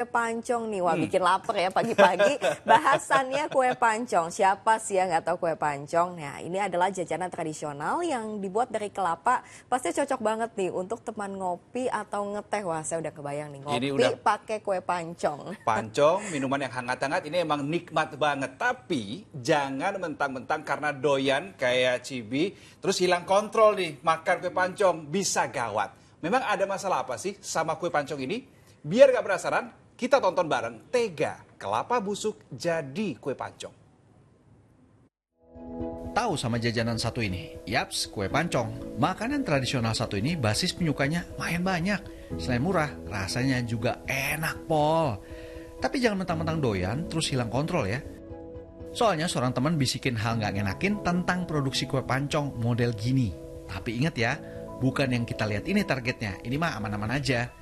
Kue pancong nih, wah bikin lapar ya pagi-pagi. Bahasannya kue pancong. Siapa sih yang nggak tahu kue pancong? Nah, ini adalah jajanan tradisional yang dibuat dari kelapa. Pasti cocok banget nih untuk teman ngopi atau ngeteh. Wah, saya udah kebayang nih Ini ngopi udah pakai kue pancong. pancong, minuman yang hangat-hangat ini emang nikmat banget. Tapi jangan mentang-mentang karena doyan kayak Cibi, terus hilang kontrol nih makan kue pancong, bisa gawat. Memang ada masalah apa sih sama kue pancong ini? Biar gak penasaran, kita tonton bareng Tega, kelapa busuk jadi kue pancong. Tahu sama jajanan satu ini? Yaps, kue pancong. Makanan tradisional satu ini basis penyukanya main banyak. Selain murah, rasanya juga enak pol. Tapi jangan mentang-mentang doyan terus hilang kontrol ya. Soalnya seorang teman bisikin hal nggak ngenakin tentang produksi kue pancong model gini. Tapi ingat ya, bukan yang kita lihat ini targetnya. Ini mah aman-aman aja.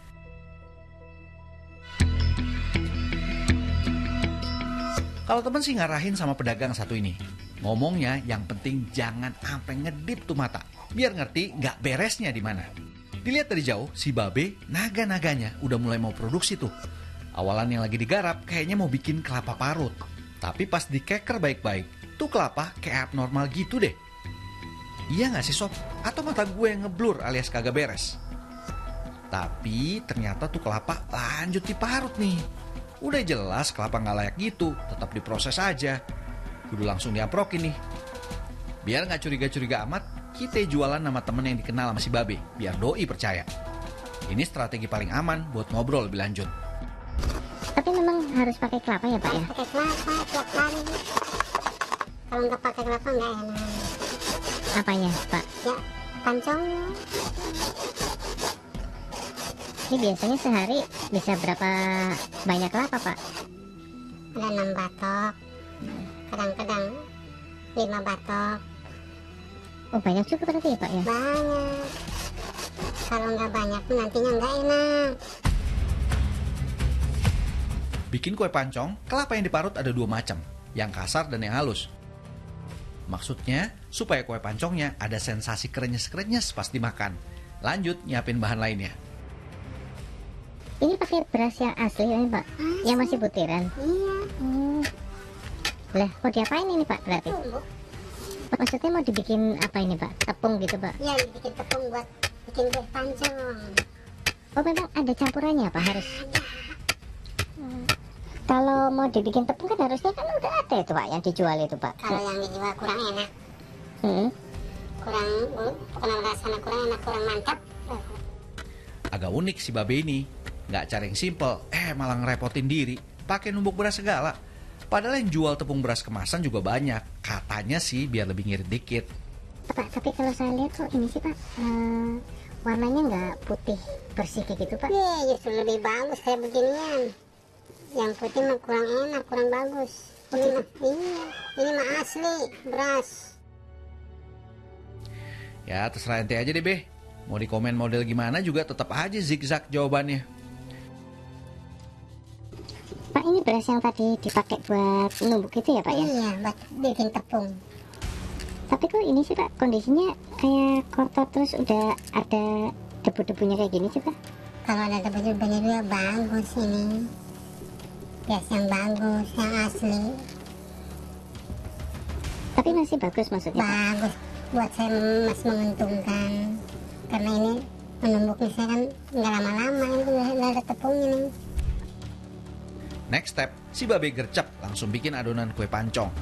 Kalau temen sih ngarahin sama pedagang satu ini. Ngomongnya yang penting jangan sampai ngedip tuh mata. Biar ngerti nggak beresnya di mana. Dilihat dari jauh, si Babe naga-naganya udah mulai mau produksi tuh. Awalan yang lagi digarap kayaknya mau bikin kelapa parut. Tapi pas dikeker baik-baik, tuh kelapa kayak abnormal gitu deh. Iya nggak sih sob? Atau mata gue yang ngeblur alias kagak beres? Tapi ternyata tuh kelapa lanjut diparut nih. Udah jelas kelapa nggak layak gitu, tetap diproses aja. Kudu langsung diamprokin nih. Biar nggak curiga-curiga amat, kita jualan nama temen yang dikenal sama si Babe, biar doi percaya. Ini strategi paling aman buat ngobrol lebih lanjut. Tapi memang harus pakai kelapa ya Pak ya? Pakai kelapa tiap hari. Kalau nggak pakai kelapa nggak enak. Apanya Pak? Ya, pancongnya. Ini biasanya sehari bisa berapa banyak kelapa Pak? Ada 6 batok. Kadang-kadang 5 batok. Oh banyak juga berarti ya Pak ya? Banyak. Kalau nggak banyak nantinya nggak enak. Bikin kue pancong, kelapa yang diparut ada dua macam, yang kasar dan yang halus. Maksudnya, supaya kue pancongnya ada sensasi krenyes-krenyes pas dimakan. Lanjut, nyiapin bahan lainnya. Ini pakai beras yang asli ini Pak? Yang masih butiran? Iya. Lah, mau diapain ini Pak berarti? Tuh, Maksudnya mau dibikin apa ini Pak? Tepung gitu Pak? ya bikin tepung buat bikin kue pancong. Oh memang ada campurannya Pak harus? Kalau mau dibikin tepung kan harusnya kan udah ada itu Pak yang dijual itu Pak. Kalau yang dijual kurang enak. Kurang rasanya kurang enak, kurang mantap. Agak unik si Babe ini. Nggak cari yang simple, malah ngerepotin diri. Pakai numbuk beras segala. Padahal yang jual tepung beras kemasan juga banyak. Katanya sih biar lebih ngirit dikit. Pak, tapi kalau saya lihat kok ini sih Pak, warnanya nggak putih bersih kayak gitu Pak. Iya, justru lebih bagus kayak beginian. Yang putih mah kurang enak, kurang bagus. Ini mah, iya, ini mah asli beras. Ya terserah ente aja deh Be. Mau di komen model gimana juga tetap aja zigzag jawabannya. Pak ini beras yang tadi dipakai buat numbuk itu ya Pak ya? Iya, buat bikin tepung. Tapi kok ini sih Pak kondisinya kayak kotor terus udah ada debu-debunya kayak gini sih Pak? Kalau ada debu-debunya juga bagus ini. Beras yang bagus, yang asli. Tapi masih bagus maksudnya Pak? Bagus, buat saya masih menguntungkan. Karena ini menumbuknya saya kan nggak lama-lama, ini udah ada tepungnya nih. Next step, si Babe gercep langsung bikin adonan kue pancong.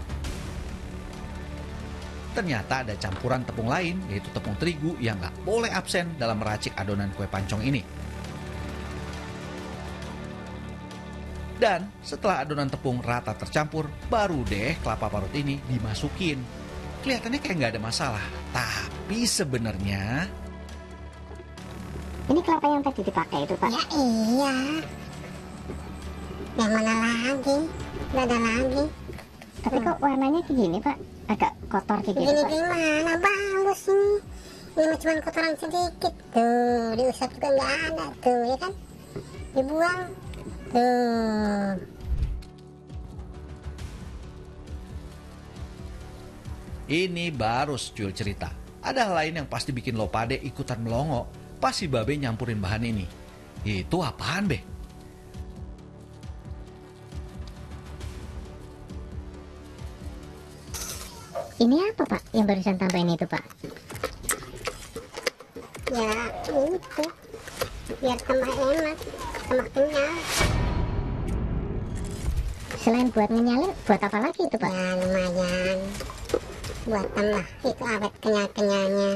Ternyata ada campuran tepung lain, yaitu tepung terigu yang nggak boleh absen dalam meracik adonan kue pancong ini. Dan setelah adonan tepung rata tercampur, baru deh kelapa parut ini dimasukin. Kelihatannya kayak nggak ada masalah, tapi sebenarnya Ini kelapa yang tadi dipakai itu Pak? Ya iya. Yang mana lagi? Nggak ada lagi. Tapi kok warnanya kayak gini Pak? Agak kotor kayak gitu Gini Pak? gimana? Bagus ini. Ini mah cuma kotoran sedikit. Tuh, diusap juga nggak ada. Tuh, ya kan? Dibuang. Tuh. ini baru secuil cerita. Ada hal lain yang pasti bikin lo pade ikutan melongo pas si Babe nyampurin bahan ini. Itu apaan Be? Ini apa Pak yang barusan tambahin itu Pak? Ya itu biar tambah enak, tambah kenyal. Selain buat ngenyalin, buat apa lagi itu Pak? Ya lumayan buat tambah itu awet kenyal-kenyalnya,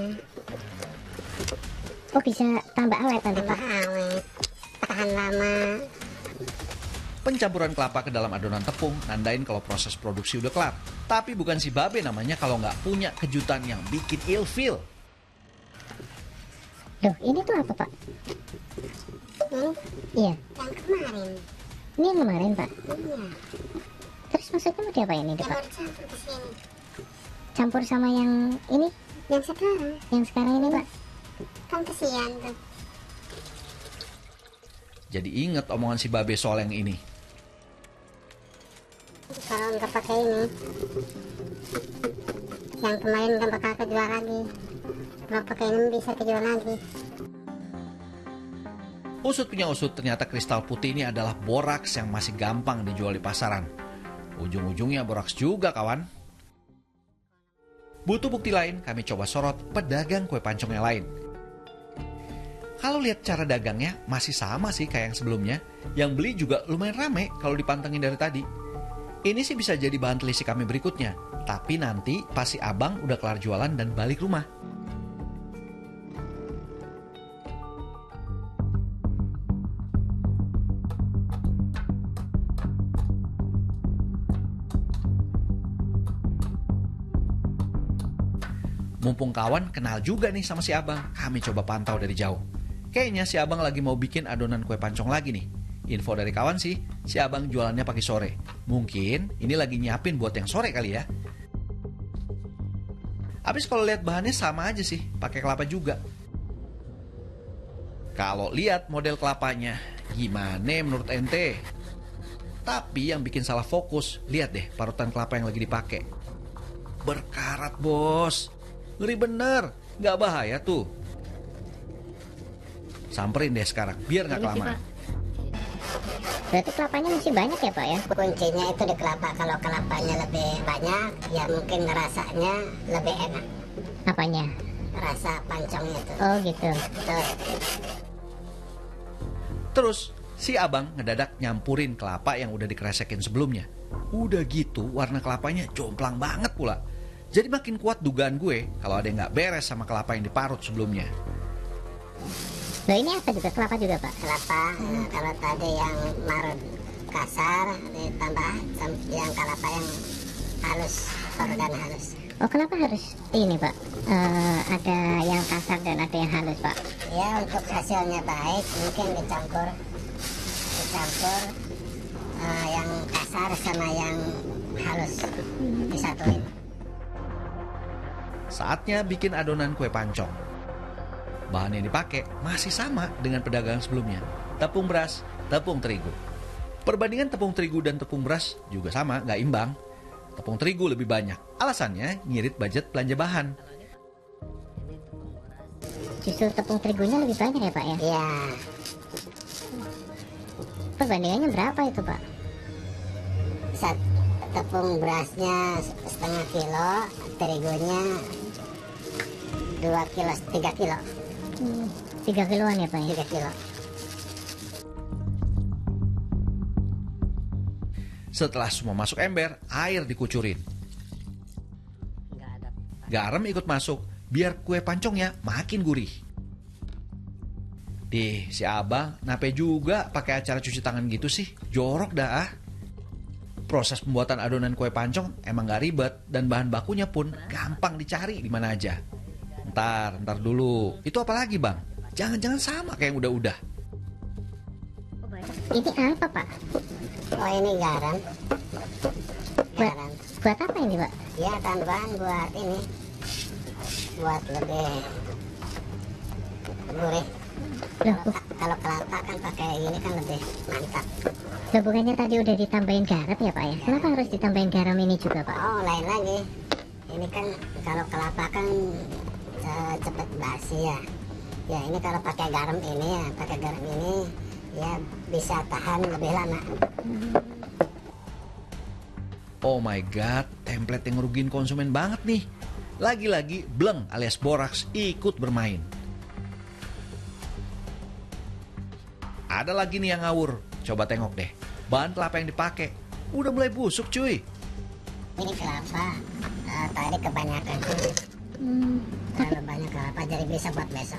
Oh bisa tambah awet nanti tambah Pak? awet, tahan lama. Pencampuran kelapa ke dalam adonan tepung nandain kalau proses produksi udah kelar. Tapi bukan si Babe namanya kalau nggak punya kejutan yang bikin ilfeel. Loh ini tuh apa Pak? Ini Iya, yang kemarin, ini yang kemarin Pak. iya, Terus maksudnya mau diapain ini yang Pak? baru campur ke sini, Campur sama yang ini, yang sekarang yang sekarang ini Pak? kan kesian tuh. Jadi inget omongan si Babe soal yang ini. Kalau nggak pakai ini, yang kemarin nggak bakal kejual lagi. Kalau pakai ini bisa kejual lagi. Usut punya usut, ternyata kristal putih ini adalah boraks yang masih gampang dijual di pasaran. Ujung-ujungnya boraks juga kawan. Butuh bukti lain, kami coba sorot pedagang kue pancong yang lain. Kalau lihat cara dagangnya masih sama sih kayak yang sebelumnya. Yang beli juga lumayan rame kalau dipantengin dari tadi. Ini sih bisa jadi bahan telisik kami berikutnya. Tapi nanti pasti abang udah kelar jualan dan balik rumah. Mumpung kawan kenal juga nih sama si abang, kami coba pantau dari jauh. Kayaknya si abang lagi mau bikin adonan kue pancong lagi nih. Info dari kawan sih, si abang jualannya pagi sore. Mungkin ini lagi nyiapin buat yang sore kali ya. Habis kalau lihat bahannya sama aja sih, pakai kelapa juga. Kalau lihat model kelapanya, gimana menurut ente? Tapi yang bikin salah fokus, lihat deh parutan kelapa yang lagi dipakai. Berkarat bos, ngeri bener, nggak bahaya tuh. Samperin deh sekarang, biar nggak kelamaan. Berarti kelapanya masih banyak ya Pak ya? Kuncinya itu di kelapa. Kalau kelapanya lebih banyak, ya mungkin rasanya lebih enak. Apanya? Rasa pancongnya itu. Oh gitu. Betul. Terus si abang ngedadak nyampurin kelapa yang udah dikeresekin sebelumnya. Udah gitu warna kelapanya jomplang banget pula. Jadi makin kuat dugaan gue kalau ada yang nggak beres sama kelapa yang diparut sebelumnya. Loh ini apa juga? Kelapa juga Pak? Kelapa, kalau tadi yang marut kasar, ditambah yang kelapa yang halus, barudan halus. Oh kenapa harus ini Pak? Ada yang kasar dan ada yang halus Pak? Ya untuk hasilnya baik, mungkin dicampur yang kasar sama yang halus disatuin. Saatnya bikin adonan kue pancong. Bahan yang dipakai masih sama dengan pedagang sebelumnya. Tepung beras, tepung terigu. Perbandingan tepung terigu dan tepung beras juga sama, nggak imbang. Tepung terigu lebih banyak. Alasannya ngirit budget belanja bahan. Justru tepung terigunya lebih banyak ya Pak ya? Ya, Perbandingannya berapa itu Pak? tepung berasnya setengah kilo, terigunya 2 kilo, 3 kilo, 3 kiloan ya Pak ya? 3 kilo. Setelah semua masuk ember, air dikucurin. Garam ikut masuk, biar kue pancongnya makin gurih. Si abang nape juga pakai acara cuci tangan gitu sih, jorok dah ah. Proses pembuatan adonan kue pancong emang gak ribet dan bahan bakunya pun gampang dicari di mana aja. Ntar dulu, itu apa lagi bang? Jangan-jangan sama kayak yang udah-udah. Ini apa Pak? Oh ini garam. Garam. Buat apa ini Pak? Ya tambahan buat ini, buat lebih gurih. Loh, Kalau kelapa kan pakai ini kan lebih mantap. loh bukannya tadi udah ditambahin garam ya Pak ya? Kenapa harus ditambahin garam ini juga Pak? Oh lain lagi. Ini kan kalau kelapa kan cepet basi ya. Ya ini kalau pakai garam ini ya bisa tahan lebih lama. Oh my god, template yang ngerugiin konsumen banget nih. Lagi-lagi Bleng alias Boraks ikut bermain. Ada lagi nih yang ngawur. Coba tengok deh. Bahan kelapa yang dipakai udah mulai busuk cuy. Ini kelapa tadi kebanyakan terlalu banyak kelapa, jadi bisa buat besok.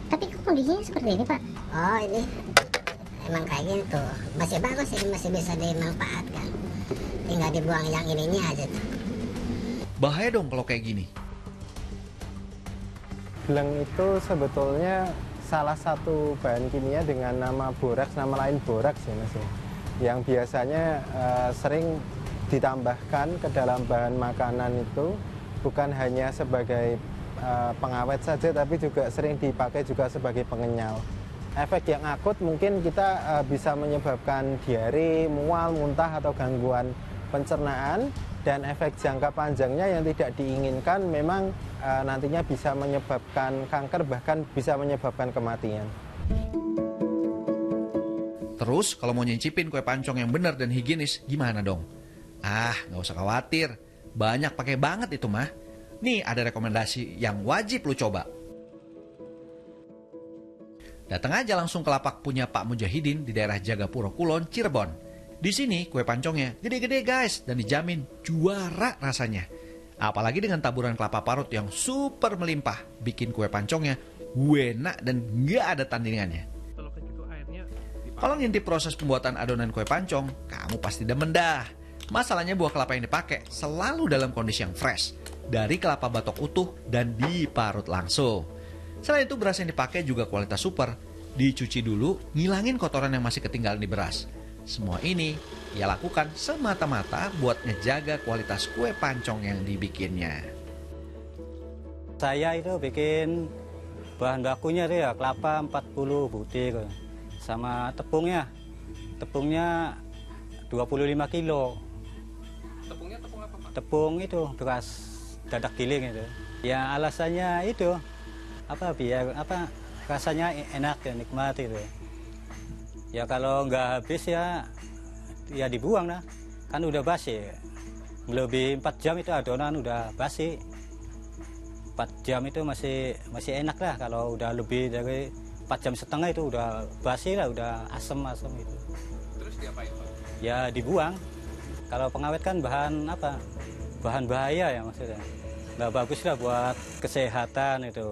Tapi kok kondisinya seperti ini Pak? Oh ini emang kayak gini tuh, masih bagus ini, masih bisa dimanfaatkan, tinggal dibuang yang ininya aja tuh. Bahaya dong kalau kayak gini. Bleng itu sebetulnya salah satu bahan kimia dengan nama boraks, nama lain boraks ya Mas, yang biasanya sering ditambahkan ke dalam bahan makanan itu, bukan hanya sebagai pengawet saja, tapi juga sering dipakai juga sebagai pengenyal. Efek yang akut mungkin kita bisa menyebabkan diare, mual, muntah atau gangguan pencernaan, dan efek jangka panjangnya yang tidak diinginkan memang nantinya bisa menyebabkan kanker, bahkan bisa menyebabkan kematian. Terus kalau mau nyicipin kue pancong yang benar dan higienis gimana dong? Nggak usah khawatir, banyak pakai banget itu mah. Nih ada rekomendasi yang wajib lu coba. Datang aja langsung ke lapak punya Pak Mujahidin di daerah Jagapura Kulon, Cirebon. Di sini kue pancongnya gede-gede guys dan dijamin juara rasanya. Apalagi dengan taburan kelapa parut yang super melimpah, bikin kue pancongnya enak dan nggak ada tandingannya. Kalau ngintip proses pembuatan adonan kue pancong, kamu pasti demen dah. Masalahnya buah kelapa yang dipakai selalu dalam kondisi yang fresh, dari kelapa batok utuh dan diparut langsung. Selain itu beras yang dipakai juga kualitas super, dicuci dulu, ngilangin kotoran yang masih ketinggalan di beras. Semua ini ia lakukan semata-mata buat ngejaga kualitas kue pancong yang dibikinnya. Saya itu bikin bahan bakunya tuh ya kelapa 40 butir sama tepungnya 25 kilo. Tepungnya tepung apa Pak? Tepung itu beras dadak giling itu. Ya alasannya itu biar rasanya enak ya, nikmat itu. Ya kalau nggak habis ya dibuang lah, kan udah basi. Lebih 4 jam itu adonan udah basi. 4 jam itu masih enak lah, kalau udah lebih dari 4 jam setengah itu udah basi lah, udah asem itu. Terus diapain Pak? Ya dibuang. Kalau pengawet kan bahan bahaya ya maksudnya. Nggak bagus lah buat kesehatan itu.